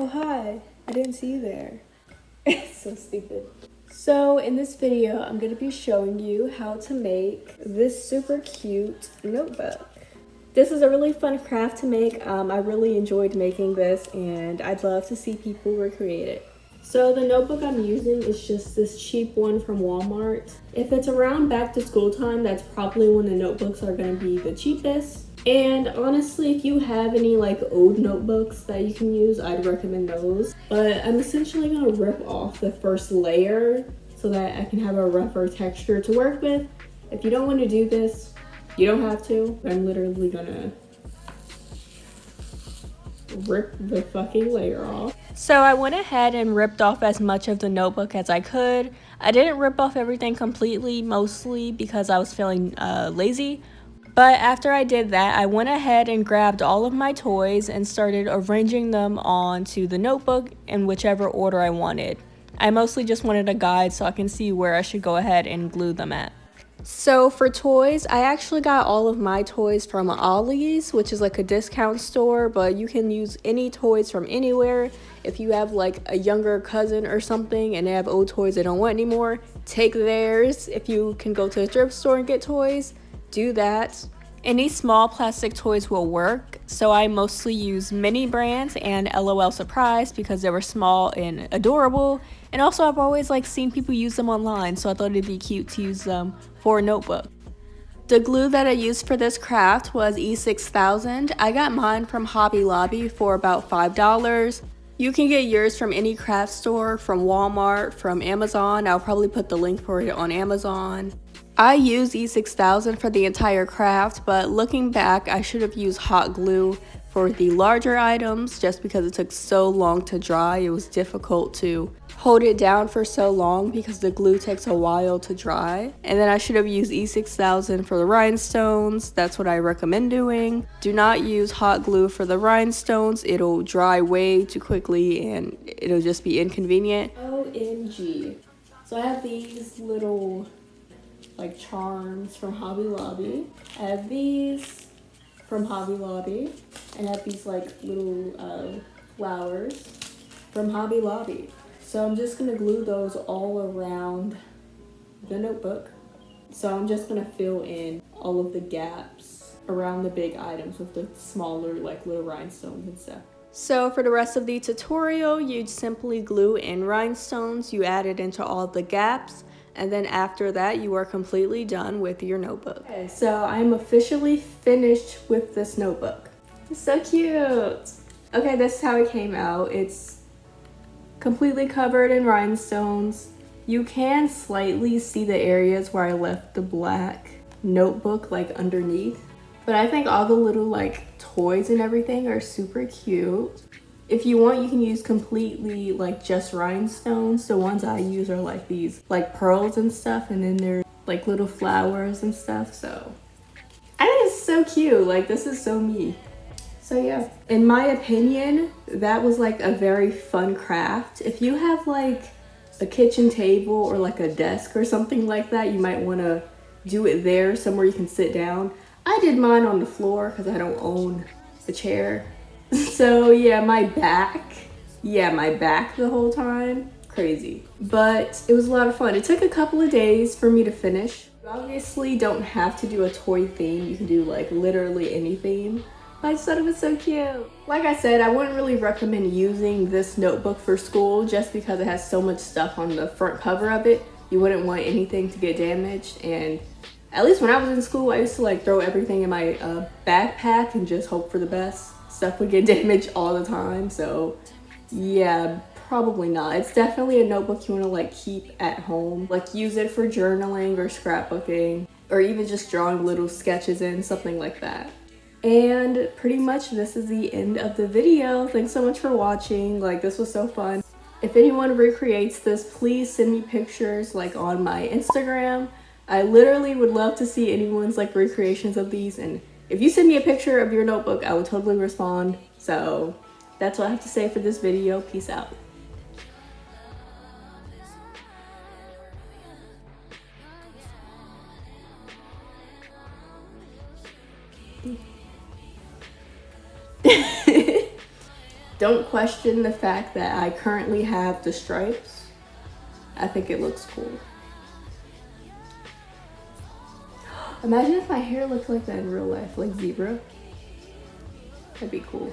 Oh, hi. I didn't see you there. It's so stupid. So in this video, I'm going to be showing you how to make this super cute notebook. This is a really fun craft to make. I really enjoyed making this and I'd love to see people recreate it. So the notebook I'm using is just this cheap one from Walmart. If it's around back to school time, that's probably when the notebooks are going to be the cheapest. And honestly, if you have any like old notebooks that you can use, I'd recommend those. But I'm essentially going to rip off the first layer so that I can have a rougher texture to work with. If you don't want to do this, you don't have to. I'm literally gonna rip the fucking layer off. So I went ahead and ripped off as much of the notebook as I could. I didn't rip off everything completely, mostly because I was feeling lazy. But after I did that, I went ahead and grabbed all of my toys and started arranging them onto the notebook in whichever order I wanted. I mostly just wanted a guide so I can see where I should go ahead and glue them at. So for toys, I actually got all of my toys from Ollie's, which is like a discount store, but you can use any toys from anywhere. If you have like a younger cousin or something and they have old toys they don't want anymore, take theirs. If you can go to a thrift store and get toys, do that. Any small plastic toys will work, so I mostly use mini brands and LOL Surprise because they were small and adorable, and also I've always seen people use them online, so I thought it'd be cute to use them for a notebook. The glue that I used for this craft was E6000. I got mine from Hobby Lobby for about $5. You can get yours from any craft store, from Walmart, from Amazon. I'll probably put the link for it on Amazon. I used E6000 for the entire craft, but looking back, I should have used hot glue for the larger items just because it took so long to dry. It was difficult to hold it down for so long because the glue takes a while to dry. And then I should have used E6000 for the rhinestones. That's what I recommend doing. Do not use hot glue for the rhinestones. It'll dry way too quickly and it'll just be inconvenient. OMG. So I have these little charms from Hobby Lobby. I have these from Hobby Lobby, and I have these little flowers from Hobby Lobby. So I'm just gonna glue those all around the notebook. So I'm just gonna fill in all of the gaps around the big items with the smaller little rhinestones and stuff. So for the rest of the tutorial, you'd simply glue in rhinestones, you add it into all the gaps, and then after that, you are completely done with your notebook. Okay, so I'm officially finished with this notebook. It's so cute. Okay, this is how it came out. It's completely covered in rhinestones. You can slightly see the areas where I left the black notebook underneath. But I think all the little toys and everything are super cute. If you want, you can use completely just rhinestones. The ones I use are these pearls and stuff, and then they're little flowers and stuff. So I think it's so cute. This is so me. So yeah, in my opinion, that was a very fun craft. If you have a kitchen table or a desk or something like that, you might want to do it there somewhere you can sit down. I did mine on the floor because I don't own a chair. So yeah, my back the whole time, crazy. But it was a lot of fun. It took a couple of days for me to finish. You obviously don't have to do a toy theme. You can do literally any theme. I just thought it was so cute. Like I said, I wouldn't really recommend using this notebook for school just because it has so much stuff on the front cover of it. You wouldn't want anything to get damaged, and at least when I was in school, I used to throw everything in my backpack and just hope for the best. Stuff would get damaged all the time, so yeah, probably not. It's definitely a notebook you want to keep at home. Use it for journaling or scrapbooking, or even just drawing little sketches in, something like that. And pretty much this is the end of the video. Thanks so much for watching. This was so fun. If anyone recreates this, please send me pictures on my Instagram. I literally would love to see anyone's recreations of these, and if you send me a picture of your notebook, I will totally respond. So that's what I have to say for this video. Peace out. Don't question the fact that I currently have the stripes. I think it looks cool. Imagine if my hair looked like that in real life, like zebra. That'd be cool.